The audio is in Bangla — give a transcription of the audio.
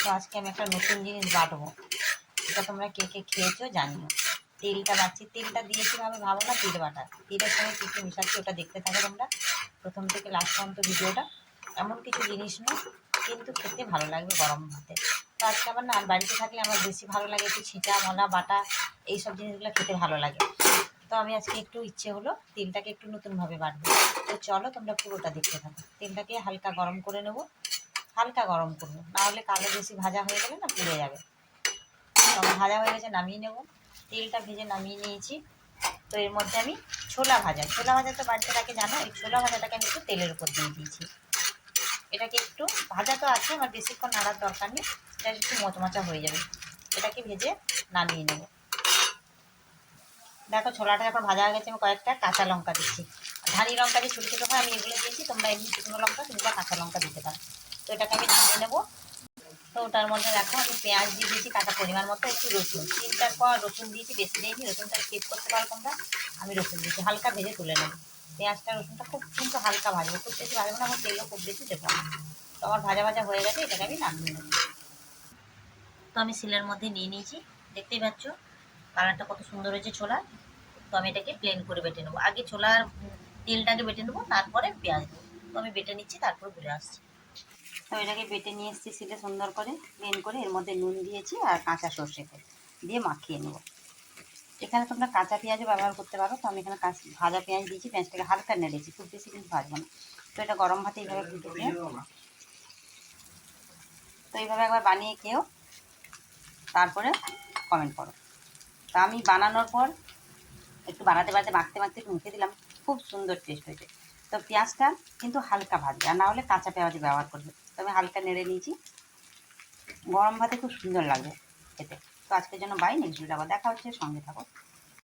তো আজকে আমি একটা নতুন জিনিস বাটবো, এটা তোমরা কে কে খেয়েছো জানিও। তেলটা বাড়ছি, তেলটা দিয়েছি আমি ভাবো না তেল বাটা, তেলের সঙ্গে কী কী মিশাচ্ছি ওটা দেখতে থাকো তোমরা প্রথম থেকে লাস্ট পর্যন্ত ভিডিওটা। এমন কিছু জিনিস নয়, কিন্তু খেতে ভালো লাগবে গরম ভাতে। তো আজকে আমার না বাড়িতে থাকলে আমার বেশি ভালো লাগে একটু ছিটা মলা বাটা এইসব জিনিসগুলো খেতে ভালো লাগে। তো আমি আজকে একটু ইচ্ছে হলো তেলটাকে একটু নতুনভাবে বাটবো। তো চলো তোমরা পুরোটা দেখতে থাকো। তেলটাকে হালকা গরম করে নেবো, হালকা গরম করবো, নাহলে কালো বেশি ভাজা হয়ে গেলে না পুড়ে যাবে। তো আমার ভাজা হয়ে গেছে, নামিয়ে নেবো। তেলটা ভেজে নামিয়ে নিয়েছি। তো এর মধ্যে আমি ছোলা ভাজা তো বাড়িতে রাখে জানো, এই ছোলা ভাজাটাকে আমি একটু তেলের উপর দিয়ে দিয়েছি। এটাকে একটু ভাজা তো আছে, আমার বেশিক্ষণ নাড়ার দরকার নেই, এটা একটু মচমচা হয়ে যাবে। এটাকে ভেজে নামিয়ে নেব। দেখো ছোলাটা যখন ভাজা হয়ে গেছে আমি কয়েকটা কাঁচা লঙ্কা দিচ্ছি। ধানি লঙ্কা দিয়ে ছোটো ছোটো করে আমি এগুলো দিয়েছি, তোমরা এমনি শুকনো লঙ্কা কিংবা কাঁচা লঙ্কা দিতে পারো। তো এটাকে আমি নামিয়ে নেবো। তো ওটার মধ্যে দেখো আমি পেঁয়াজ দিয়ে দিয়েছি কাটা পরিমাণ মতো, একটু রসুন 3-4 কোয়া রসুন দিয়েছি, বেশি দিইনি। রসুনটা স্কিপ করতে পারো তোমরা, আমি রসুন দিয়েছি। হালকা ভেজে তুলে নেব পেঁয়াজটা, রসুনটা খুব কিন্তু হালকা ভাজবো, খুব বেশি ভাজবো না, আমার তেলও খুব বেশি দেবো না। তো আমার ভাজা ভাজা হয়ে গেছে, এটাকে আমি নামিয়ে নেব। তো আমি শিলের মধ্যে নিয়ে নিয়েছি, দেখতেই পাচ্ছ কালারটা কত সুন্দর হয়েছে ছোলা। তো আমি এটাকে প্লেন করে বেটে নেবো, আগে ছোলার তেলটাকে বেটে নেবো, তারপরে পেঁয়াজ দেবো। তো আমি বেটে নিচ্ছি, তারপর ঘুরে আসছি। তো এটাকে বেটে নিয়ে এসেছি শিলে সুন্দর করে প্লেন করে, এর মধ্যে নুন দিয়েছি আর কাঁচা সর্ষে তেল দিয়ে মাখিয়ে নেব। এখানে তোমরা কাঁচা পেঁয়াজও ব্যবহার করতে পারো। তো আমি এখানে ভাজা পেঁয়াজ দিয়েছি, পেঁয়াজটাকে হালকা নেড়েছি, খুব বেশি কিন্তু ভাজবো না। তো এটা গরম ভাতে এইভাবে ফুটে দিয়ে, তো এইভাবে একবার বানিয়ে খেয়েও তারপরে কমেন্ট করো। তা আমি বানানোর পর একটু বানাতে মাখতে মাখতে একটু মুখে দিলাম, খুব সুন্দর টেস্ট হয়েছে। তো পেঁয়াজটা কিন্তু হালকা ভাজবে, আর না হলে কাঁচা পেঁয়াজ ব্যবহার করবে। তো আমি হালকা নেড়ে নিয়েছি, গরম ভাতে খুব সুন্দর লাগবে খেতে। তো আজকের জন্য বাই, নেক্সট ভিডিও আবার দেখা হচ্ছে, সঙ্গে থাকো।